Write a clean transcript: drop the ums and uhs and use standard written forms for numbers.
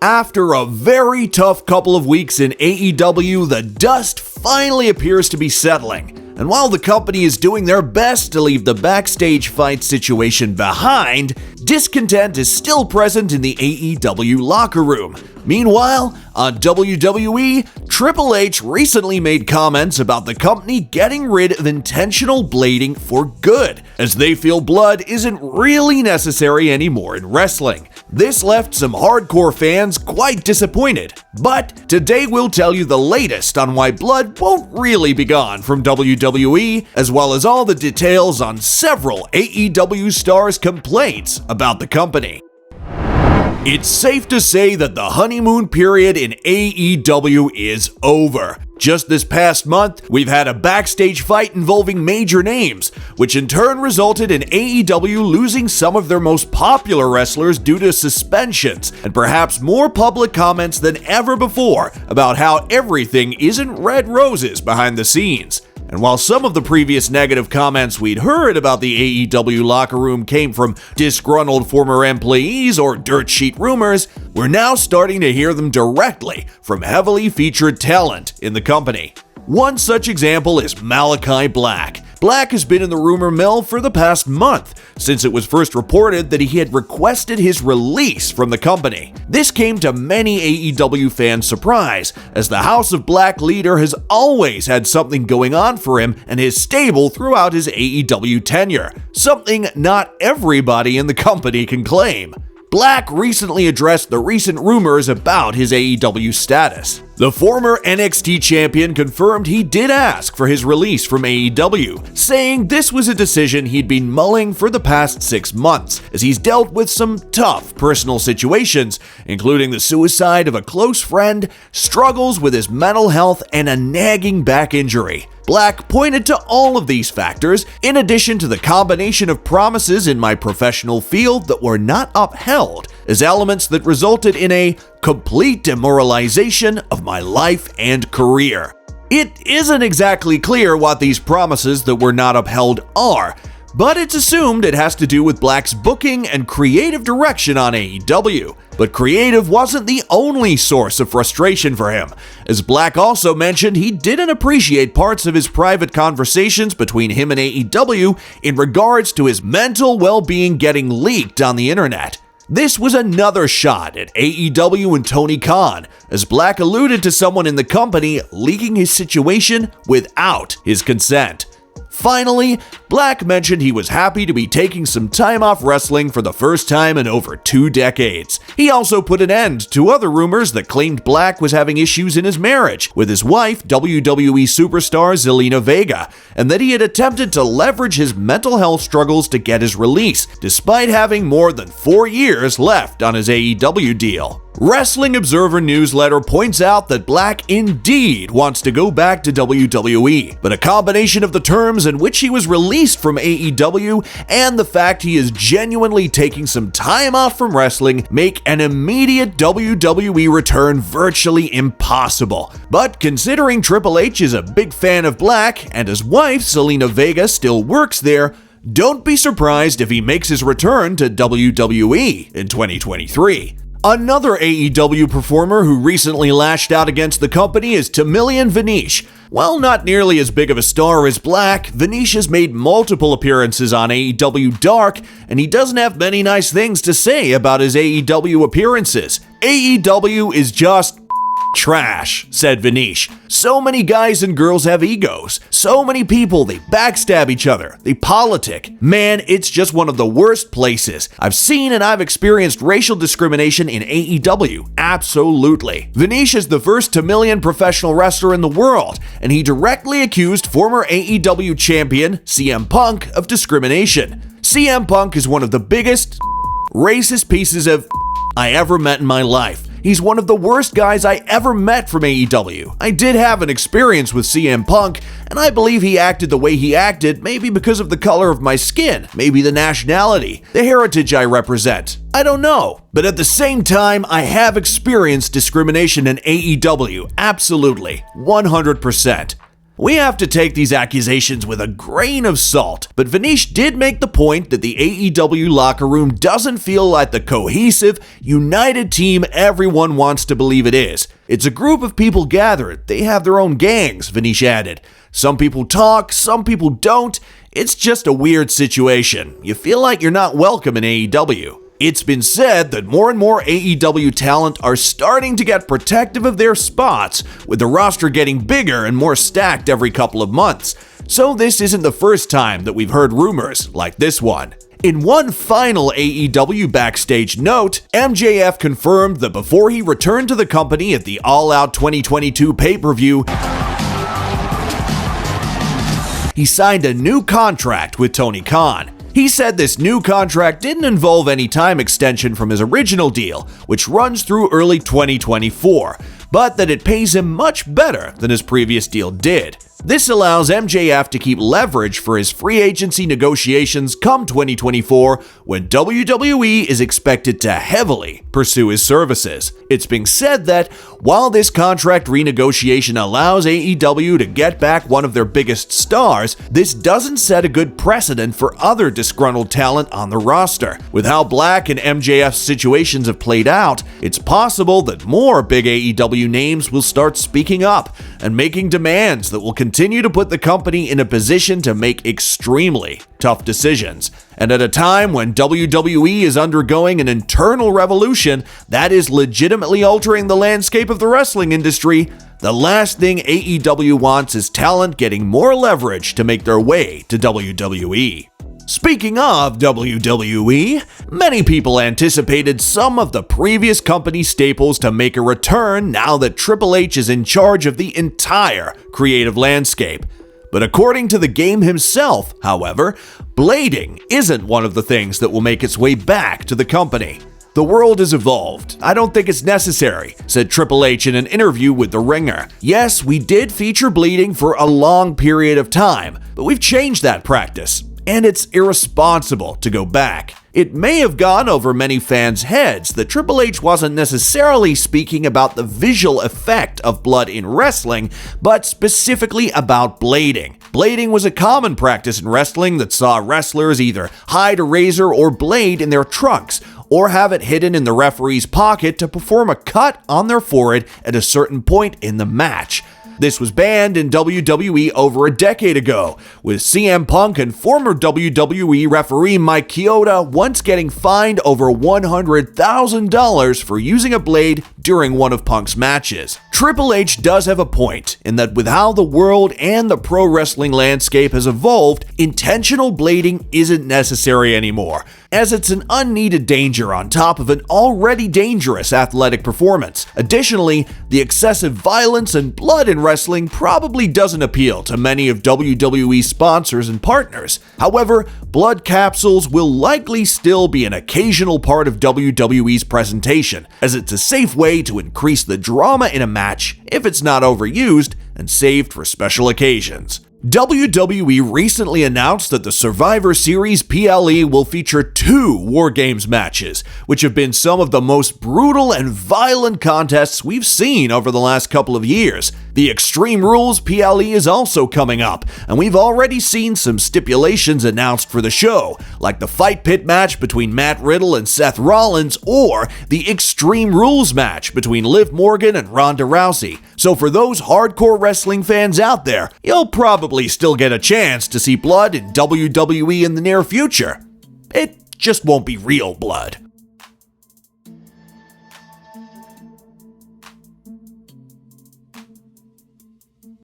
After a very tough couple of weeks in AEW, the dust finally appears to be settling. And while the company is doing their best to leave the backstage fight situation behind, discontent is still present in the AEW locker room. Meanwhile, on WWE, Triple H recently made comments about the company getting rid of intentional blading for good, as they feel blood isn't really necessary anymore in wrestling. This left some hardcore fans quite disappointed. But today we'll tell you the latest on why blood won't really be gone from WWE, as well as all the details on several AEW stars' complaints about the company. It's safe to say that the honeymoon period in AEW is over. Just this past month, we've had a backstage fight involving major names, which in turn resulted in AEW losing some of their most popular wrestlers due to suspensions, and perhaps more public comments than ever before about how everything isn't red roses behind the scenes. And while some of the previous negative comments we'd heard about the AEW locker room came from disgruntled former employees or dirt sheet rumors, we're now starting to hear them directly from heavily featured talent in the company. One such example is Malachi Black. Black has been in the rumor mill for the past month, since it was first reported that he had requested his release from the company. This came to many AEW fans' surprise, as the House of Black leader has always had something going on for him and his stable throughout his AEW tenure, something not everybody in the company can claim. Black recently addressed the recent rumors about his AEW status. The former NXT champion confirmed he did ask for his release from AEW, saying this was a decision he'd been mulling for the past 6 months, as he's dealt with some tough personal situations, including the suicide of a close friend, struggles with his mental health, and a nagging back injury. Black pointed to all of these factors, in addition to the combination of promises in my professional field that were not upheld, as elements that resulted in a complete demoralization of my life and career. It isn't exactly clear what these promises that were not upheld are, but it's assumed it has to do with Black's booking and creative direction on AEW. But creative wasn't the only source of frustration for him, as Black also mentioned he didn't appreciate parts of his private conversations between him and AEW in regards to his mental well-being getting leaked on the internet. This was another shot at AEW and Tony Khan, as Black alluded to someone in the company leaking his situation without his consent. Finally, Black mentioned he was happy to be taking some time off wrestling for the first time in over 2 decades. He also put an end to other rumors that claimed Black was having issues in his marriage with his wife, WWE superstar Zelina Vega, and that he had attempted to leverage his mental health struggles to get his release, despite having more than 4 years left on his AEW deal. Wrestling Observer newsletter points out that Black indeed wants to go back to WWE, but a combination of the terms in which he was released from AEW and the fact he is genuinely taking some time off from wrestling make an immediate WWE return virtually impossible. But considering Triple H is a big fan of Black and his wife Zelina Vega still works there, don't be surprised if he makes his return to WWE in 2023. Another AEW performer who recently lashed out against the company is Tamilian Vanish. While not nearly as big of a star as Black, Vanish has made multiple appearances on AEW Dark, and he doesn't have many nice things to say about his AEW appearances. AEW is just trash, said Vanish. So many guys and girls have egos. So many people, they backstab each other. They politic. Man, it's just one of the worst places. I've seen and I've experienced racial discrimination in AEW. Absolutely. Vanish is the first Tamilian professional wrestler in the world, and he directly accused former AEW champion CM Punk of discrimination. CM Punk is one of the biggest racist pieces of I ever met in my life. He's one of the worst guys I ever met from AEW. I did have an experience with CM Punk, and I believe he acted the way he acted, maybe because of the color of my skin, maybe the nationality, the heritage I represent. I don't know. But at the same time, I have experienced discrimination in AEW, absolutely, 100%. We have to take these accusations with a grain of salt, but Vanish did make the point that the AEW locker room doesn't feel like the cohesive, united team everyone wants to believe it is. It's a group of people gathered, they have their own gangs, Vanish added. Some people talk, some people don't. It's just a weird situation. You feel like you're not welcome in AEW. It's been said that more and more AEW talent are starting to get protective of their spots, with the roster getting bigger and more stacked every couple of months. So this isn't the first time that we've heard rumors like this one. In one final AEW backstage note, MJF confirmed that before he returned to the company at the All Out 2022 pay-per-view, he signed a new contract with Tony Khan. He said this new contract didn't involve any time extension from his original deal, which runs through early 2024, but that it pays him much better than his previous deal did. This allows MJF to keep leverage for his free agency negotiations come 2024, when WWE is expected to heavily pursue his services. It's being said that while this contract renegotiation allows AEW to get back one of their biggest stars, this doesn't set a good precedent for other disgruntled talent on the roster. With how Black and MJF's situations have played out, it's possible that more big AEW names will start speaking up and making demands that will continue to put the company in a position to make extremely tough decisions. And at a time when WWE is undergoing an internal revolution that is legitimately altering the landscape of the wrestling industry, the last thing AEW wants is talent getting more leverage to make their way to WWE. Speaking of WWE, many people anticipated some of the previous company staples to make a return now that Triple H is in charge of the entire creative landscape. But according to the game himself, however, blading isn't one of the things that will make its way back to the company. The world has evolved. I don't think it's necessary, said Triple H in an interview with The Ringer. Yes, we did feature bleeding for a long period of time, but we've changed that practice. And it's irresponsible to go back. It may have gone over many fans' heads that Triple H wasn't necessarily speaking about the visual effect of blood in wrestling, but specifically about blading. Blading was a common practice in wrestling that saw wrestlers either hide a razor or blade in their trunks, or have it hidden in the referee's pocket to perform a cut on their forehead at a certain point in the match. This was banned in WWE over a decade ago, with CM Punk and former WWE referee Mike Chioda once getting fined over $100,000 for using a blade during one of Punk's matches. Triple H does have a point in that with how the world and the pro wrestling landscape has evolved, intentional blading isn't necessary anymore, as it's an unneeded danger on top of an already dangerous athletic performance. Additionally, the excessive violence and blood in wrestling probably doesn't appeal to many of WWE's sponsors and partners. However, blood capsules will likely still be an occasional part of WWE's presentation, as it's a safe way to increase the drama in a match if it's not overused and saved for special occasions. WWE recently announced that the Survivor Series PLE will feature 2 War Games matches, which have been some of the most brutal and violent contests we've seen over the last couple of years. The Extreme Rules PLE is also coming up, and we've already seen some stipulations announced for the show, like the Fight Pit match between Matt Riddle and Seth Rollins, or the Extreme Rules match between Liv Morgan and Ronda Rousey. So for those hardcore wrestling fans out there, you'll probably still get a chance to see blood in WWE in the near future. It just won't be real blood.